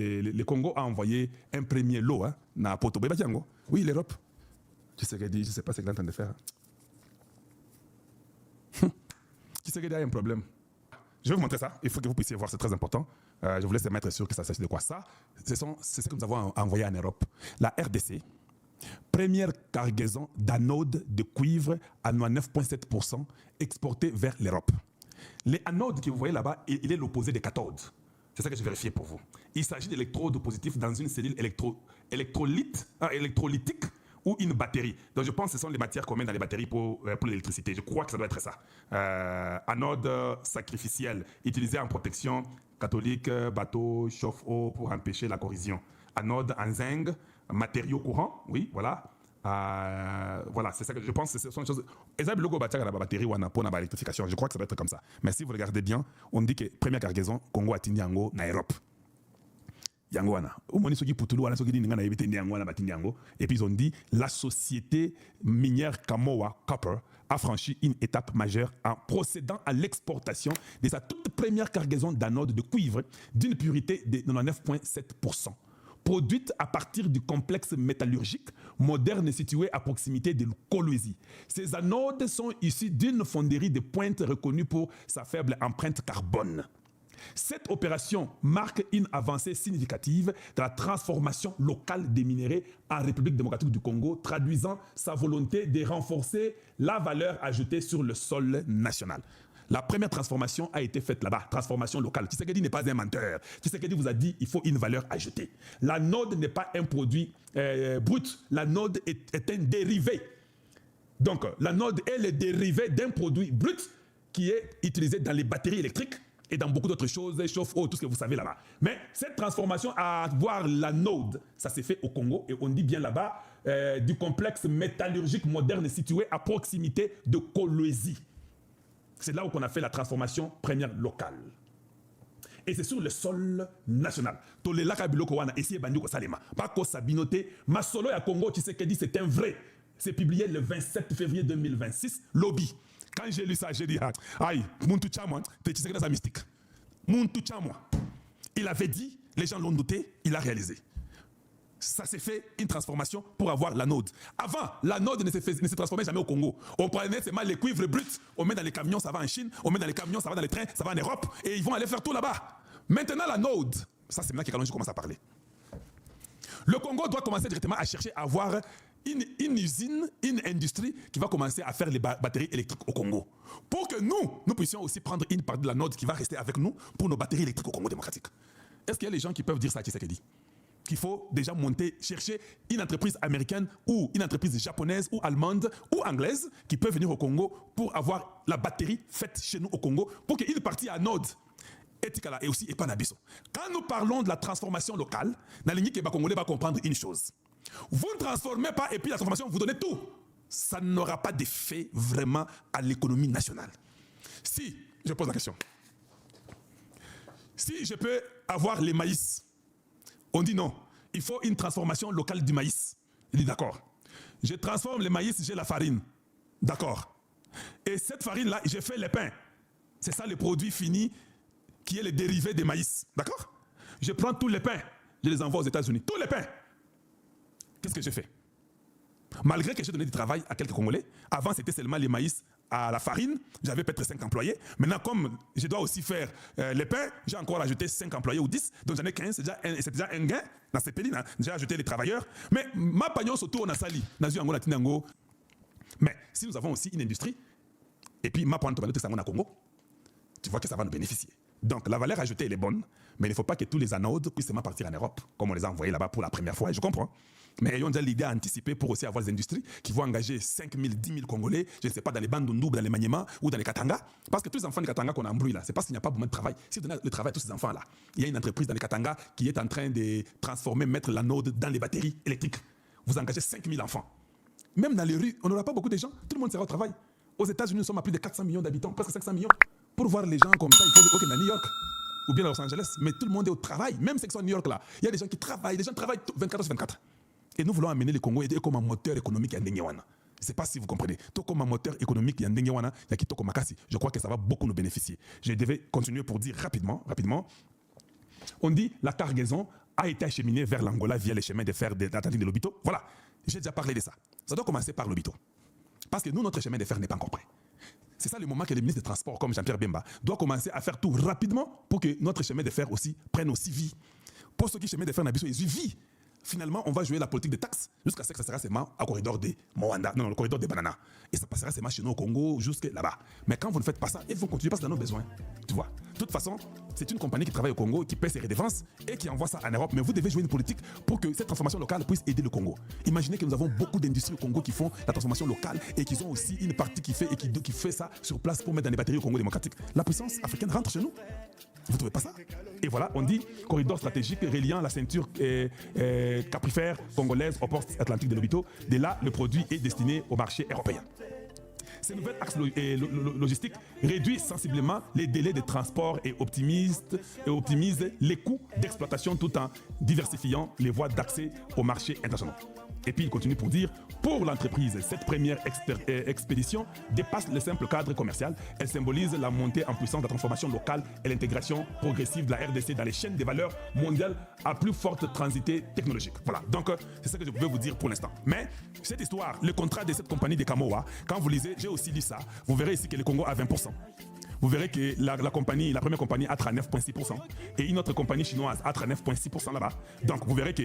Le Congo a envoyé un premier lot à Poto. Oui, l'Europe. Tu sais ce qu'il dit, je ne sais pas ce qu'il est en train de faire. Qui sait qu'il y a un problème? Je vais vous montrer ça. Il faut que vous puissiez voir, c'est très important. Je vous laisse mettre sûr que ça s'agit de quoi. Ça, c'est ce que nous avons envoyé en Europe. La RDC, première cargaison d'anodes de cuivre à 9,7% exportée vers l'Europe. Les anodes que vous voyez là-bas, il est l'opposé des cathodes. C'est ça que j'ai vérifié pour vous. Il s'agit d'électrodes positifs dans une cellule électrolytique ou une batterie. Donc je pense que ce sont les matières qu'on met dans les batteries pour l'électricité. Je crois que ça doit être ça. Anode sacrificielle, utilisée en protection catholique, bateau, chauffe-eau pour empêcher la corrosion. Anode en zinc, matériaux courants, oui, voilà. Voilà, c'est ça que je pense que ce sont des choses. Exemple, le logo batterie la batterie ou pour l'électrification, je crois que ça doit être comme ça. Mais si vous regardez bien, on dit que première cargaison, Congo a tenu en Europe. Yangwana. Et puis ils ont dit la société minière Kamoa Copper a franchi une étape majeure en procédant à l'exportation de sa toute première cargaison d'anodes de cuivre d'une pureté de 99,7%. Produite à partir du complexe métallurgique moderne situé à proximité de Kolwezi. Ces anodes sont issues d'une fonderie de pointe reconnue pour sa faible empreinte carbone. Cette opération marque une avancée significative dans la transformation locale des minerais en République démocratique du Congo, traduisant sa volonté de renforcer la valeur ajoutée sur le sol national. La première transformation a été faite là-bas, transformation locale. Tshisekedi n'est pas un menteur. Tshisekedi vous a dit qu'il faut une valeur ajoutée. L'anode n'est pas un produit brut, l'anode est un dérivé. Donc l'anode est le dérivé d'un produit brut qui est utilisé dans les batteries électriques et dans beaucoup d'autres choses, chauffe-eau, tout ce que vous savez là-bas. Mais cette transformation à avoir l'anode, ça s'est fait au Congo, et on dit bien là-bas, du complexe métallurgique moderne situé à proximité de Kolwezi. C'est là où on a fait la transformation première locale. Et c'est sur le sol national. Tolelaka biloko wana esi banduko salema. Bako sabinote, masolo ya Congo, tu sais que dit c'est un vrai. C'est publié le 27 février 2026, lobby. Quand j'ai lu ça, j'ai dit, aïe, Muntu Chamwa, tu sais que c'est mystique. Muntu Chamwa, il avait dit, les gens l'ont noté, il a réalisé. Ça s'est fait une transformation pour avoir l'anode. Avant, l'anode ne se transformait jamais au Congo. On prenait seulement les cuivres bruts, on met dans les camions, ça va en Chine, on met dans les camions, ça va dans les trains, ça va en Europe, et ils vont aller faire tout là-bas. Maintenant, l'anode, ça c'est maintenant que je commence à parler. Le Congo doit commencer directement à chercher à avoir une usine, une industrie qui va commencer à faire les batteries électriques au Congo. Pour que nous puissions aussi prendre une partie de l'anode qui va rester avec nous pour nos batteries électriques au Congo démocratique. Est-ce qu'il y a des gens qui peuvent dire ça à Tshisekedi? Qu'il faut déjà monter, chercher une entreprise américaine ou une entreprise japonaise ou allemande ou anglaise qui peut venir au Congo pour avoir la batterie faite chez nous au Congo pour qu'une partie anode et aussi Epanabiso. Quand nous parlons de la transformation locale, dans les Congolais va comprendre une chose. Vous ne transformez pas et puis la transformation, vous donnez tout. Ça n'aura pas d'effet vraiment à l'économie nationale. Si, je pose la question. Si je peux avoir les maïs, on dit non, il faut une transformation locale du maïs. Il dit d'accord. Je transforme le maïs, j'ai la farine. D'accord. Et cette farine-là, je fais les pains. C'est ça le produit fini qui est le dérivé des maïs. D'accord? Je prends tous les pains, je les envoie aux États-Unis. Tous les pains. Qu'est-ce que j'ai fait? Malgré que j'ai donné du travail à quelques Congolais, avant c'était seulement les maïs à la farine, j'avais peut-être 5 employés. Maintenant, comme je dois aussi faire les pains, j'ai encore ajouté 5 employés ou 10, donc j'en ai 15, c'est déjà un gain dans ces pays, j'ai ajouté les travailleurs. Mais ma pagnon surtout on a sali, mais si nous avons aussi une industrie, et puis ma pagnon à Congo, tu vois que ça va nous bénéficier. Donc la valeur ajoutée elle est bonne, mais il ne faut pas que tous les anodes puissent seulement partir en Europe, comme on les a envoyés là-bas pour la première fois, et je comprends. Mais ayons déjà l'idée à anticiper pour aussi avoir des industries qui vont engager 5 000, 10 000 Congolais, je ne sais pas, dans les Bandundu, dans les Maniema ou dans les Katanga. Parce que tous les enfants de Katanga qu'on a embrouillé là, c'est parce qu'il n'y a pas beaucoup de travail. Si vous donnez le travail à tous ces enfants-là, il y a une entreprise dans les Katanga qui est en train de transformer, mettre l'anode dans les batteries électriques. Vous engagez 5 000 enfants. Même dans les rues, on n'aura pas beaucoup de gens, tout le monde sera au travail. Aux États-Unis, nous sommes à plus de 400 millions d'habitants, presque 500 millions. Pour voir les gens comme ça, il faut aller à New York ou bien à Los Angeles. Mais tout le monde est au travail, même ceux qui sont à New York là. Il y a des gens qui travaillent, les gens travaillent 24 sur 24. Et nous voulons amener le Congo comme un moteur économique à Ndengéwana. Je ne sais pas si vous comprenez. Tout comme un moteur économique à Ndengéwana, il y a qui Toko Makasi. Je crois que ça va beaucoup nous bénéficier. Je devais continuer pour dire rapidement. On dit la cargaison a été acheminé vers l'Angola via les chemins de fer d'Atlantique de Lobito. Voilà, j'ai déjà parlé de ça. Ça doit commencer par Lobito. Parce que nous, notre chemin de fer n'est pas encore prêt. C'est ça le moment que le ministre des Transports, comme Jean-Pierre Bemba, doit commencer à faire tout rapidement pour que notre chemin de fer aussi prenne aussi vie. Pour ceux qui chemin de fer n'a pas vie. Finalement, on va jouer la politique des taxes jusqu'à ce que ça sera seulement au corridor de Moanda, non, le corridor des bananas. Et ça passera seulement chez nous au Congo, jusque là-bas. Mais quand vous ne faites pas ça, ils vont continuer parce que dans nos besoins. Tu vois. De toute façon, c'est une compagnie qui travaille au Congo, qui paie ses redevances et qui envoie ça en Europe. Mais vous devez jouer une politique pour que cette transformation locale puisse aider le Congo. Imaginez que nous avons beaucoup d'industries au Congo qui font la transformation locale et qui ont aussi une partie qui fait et qui fait ça sur place pour mettre dans les batteries au Congo démocratique. La puissance africaine rentre chez nous. Vous ne trouvez pas ça? Et voilà, on dit corridor stratégique reliant la ceinture caprifère congolaise au port atlantique de Lobito. De là, le produit est destiné au marché européen. Ces nouvelles axes logistiques réduisent sensiblement les délais de transport et optimisent les coûts d'exploitation tout en diversifiant les voies d'accès au marché international. Et puis il continue pour dire, pour l'entreprise, cette première expédition dépasse le simple cadre commercial. Elle symbolise la montée en puissance de la transformation locale et l'intégration progressive de la RDC dans les chaînes des valeurs mondiales à plus forte transité technologique. Voilà, donc c'est ça que je pouvais vous dire pour l'instant. Mais cette histoire, le contrat de cette compagnie de Kamoa, quand vous lisez, j'ai aussi lu ça, vous verrez ici que le Congo a 20%. Vous verrez que la première compagnie a 39,6% et une autre compagnie chinoise a 39,6% là-bas. Donc vous verrez que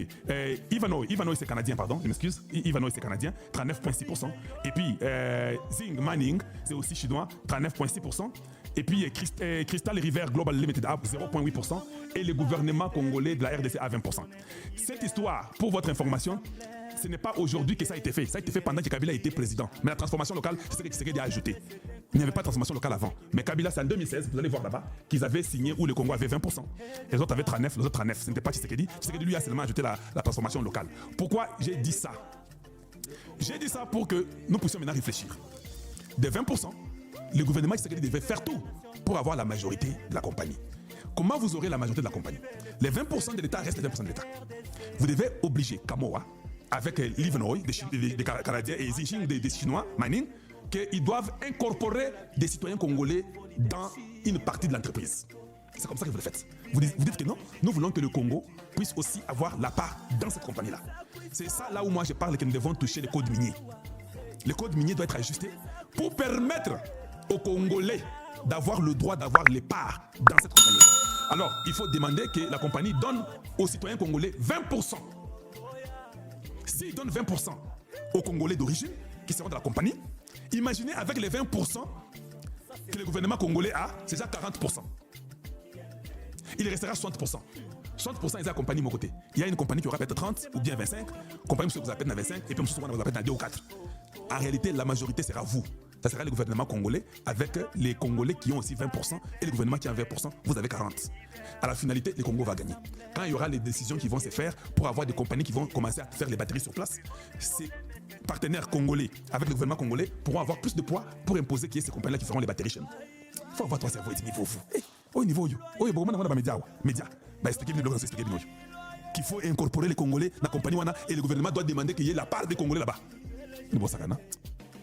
Ivanhoe c'est canadien, pardon, je m'excuse, Ivanhoe c'est canadien, 39,6%. Et puis Zing Mining c'est aussi chinois, 39,6%. Et puis Crystal River Global Limited à 0,8% et le gouvernement congolais de la RDC à 20%. Cette histoire, pour votre information, ce n'est pas aujourd'hui que ça a été fait. Ça a été fait pendant que Kabila était président. Mais la transformation locale, c'est ce que Tshisekedi a ajouté. Il n'y avait pas de transformation locale avant. Mais Kabila, c'est en 2016, vous allez voir là-bas, qu'ils avaient signé où le Congo avait 20%. Les autres avaient 39, les autres 39. Ce n'était pas Tshisekedi. Tshisekedi, lui, a seulement ajouté la transformation locale. Pourquoi j'ai dit ça? J'ai dit ça pour que nous puissions maintenant réfléchir. De 20%, le gouvernement Tshisekedi devait faire tout pour avoir la majorité de la compagnie. Comment vous aurez la majorité de la compagnie? Les 20% de l'État restent les 20% de l'État. Vous devez obliger Kamoa, avec Livenoy, des Canadiens, et Xinjiang, des Chinois, Mining, qu'ils doivent incorporer des citoyens congolais dans une partie de l'entreprise. C'est comme ça que vous le faites. Vous dites que non, nous voulons que le Congo puisse aussi avoir la part dans cette compagnie-là. C'est ça là où moi je parle que nous devons toucher le code minier. Le code minier doit être ajusté pour permettre aux Congolais d'avoir le droit d'avoir les parts dans cette compagnie. Alors, il faut demander que la compagnie donne aux citoyens congolais 20%. S'ils donnent 20% aux Congolais d'origine qui seront dans la compagnie, imaginez avec les 20% que le gouvernement congolais a, c'est déjà 40%. Il restera 60%. 60% est la compagnie de mon côté. Il y a une compagnie qui aura peut-être 30 ou bien 25, compagnie qui vous appelle à 25 et puis vous appelle à 2 ou 4. En réalité, la majorité sera vous. Ça sera le gouvernement congolais avec les Congolais qui ont aussi 20% et le gouvernement qui a 20%, vous avez 40%. À la finalité, le Congo va gagner. Quand il y aura les décisions qui vont se faire pour avoir des compagnies qui vont commencer à faire les batteries sur place, ces partenaires congolais avec le gouvernement congolais pourront avoir plus de poids pour imposer qu'il y ait ces compagnies-là qui feront les batteries chez nous. Il faut avoir ton cerveau et niveau vous. Au niveau you. Au niveau média. Qu'il faut incorporer les Congolais dans la compagnie et le gouvernement doit demander qu'il y ait la part des Congolais là-bas.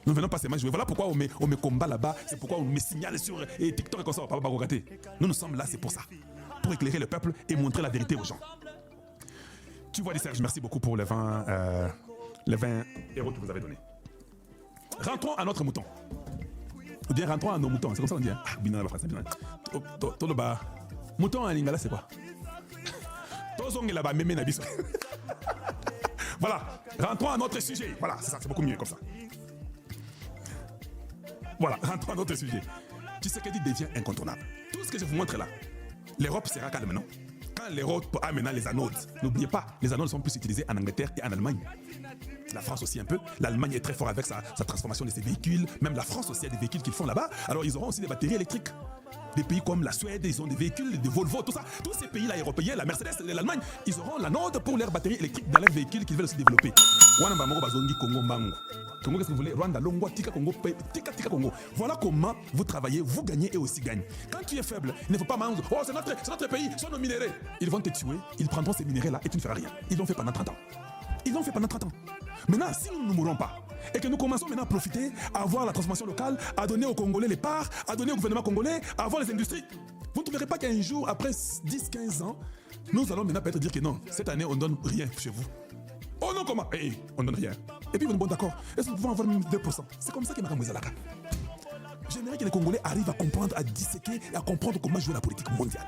Nous ne venons pas seulement jouer. Voilà pourquoi on me combat là-bas. C'est pourquoi on me signale sur TikTok et comme ça, on va pas regarder. Nous sommes là, c'est pour ça. Pour éclairer le peuple et montrer la vérité aux gens. Tu vois, Serge, merci beaucoup pour les 20 euros que vous avez donnés. Rentrons à notre mouton. Ou bien rentrons à nos moutons. C'est comme ça qu'on dit. Ah, bien, la mouton en lingala, c'est quoi? Voilà, rentrons à notre sujet. Voilà, c'est ça, c'est beaucoup mieux comme ça. Voilà, rentrons à notre sujet. Tshisekedi devient incontournable. Tout ce que je vous montre là, l'Europe sera calme, non? Quand l'Europe a maintenant les anodes, n'oubliez pas, les anodes sont plus utilisées en Angleterre et en Allemagne. La France aussi un peu. L'Allemagne est très fort avec sa transformation de ses véhicules. Même la France aussi a des véhicules qu'ils font là-bas. Alors ils auront aussi des batteries électriques. Des pays comme la Suède, ils ont des véhicules, des Volvo, tout ça. Tous ces pays-là européens, la Mercedes, l'Allemagne, ils auront l'anode pour leurs batteries électriques dans leurs véhicules qu'ils veulent aussi développer. Congo, qu'est-ce que vous voulez? Rwanda, Longwa, Tika Congo, Tika Congo. Voilà comment vous travaillez, vous gagnez et aussi gagnent. Quand tu es faible, il ne faut pas manger. Oh, c'est notre pays, ce sont nos minéraux. Ils vont te tuer, ils prendront ces minéraux-là et tu ne feras rien. Ils l'ont fait pendant 30 ans. Ils l'ont fait pendant 30 ans. Maintenant, si nous ne mourons pas et que nous commençons maintenant à profiter, à avoir la transformation locale, à donner aux Congolais les parts, à donner au gouvernement congolais, à avoir les industries, Vous ne trouverez pas qu'un jour, après 10-15 ans, nous allons maintenant peut-être dire que non, cette année, on ne donne rien chez vous. Oh non, comment? On ne donne rien. Et puis, bon, d'accord. Est-ce que nous pouvons avoir même 2%? C'est comme ça que Mme Zalaka. J'aimerais que les Congolais arrivent à comprendre, à disséquer et à comprendre comment jouer la politique mondiale.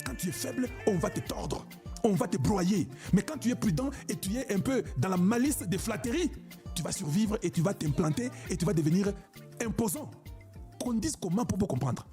Quand tu es faible, on va te tordre, on va te broyer. Mais quand tu es prudent et tu es un peu dans la malice des flatteries, tu vas survivre et tu vas t'implanter et tu vas devenir imposant. Qu'on dise comment pour comprendre.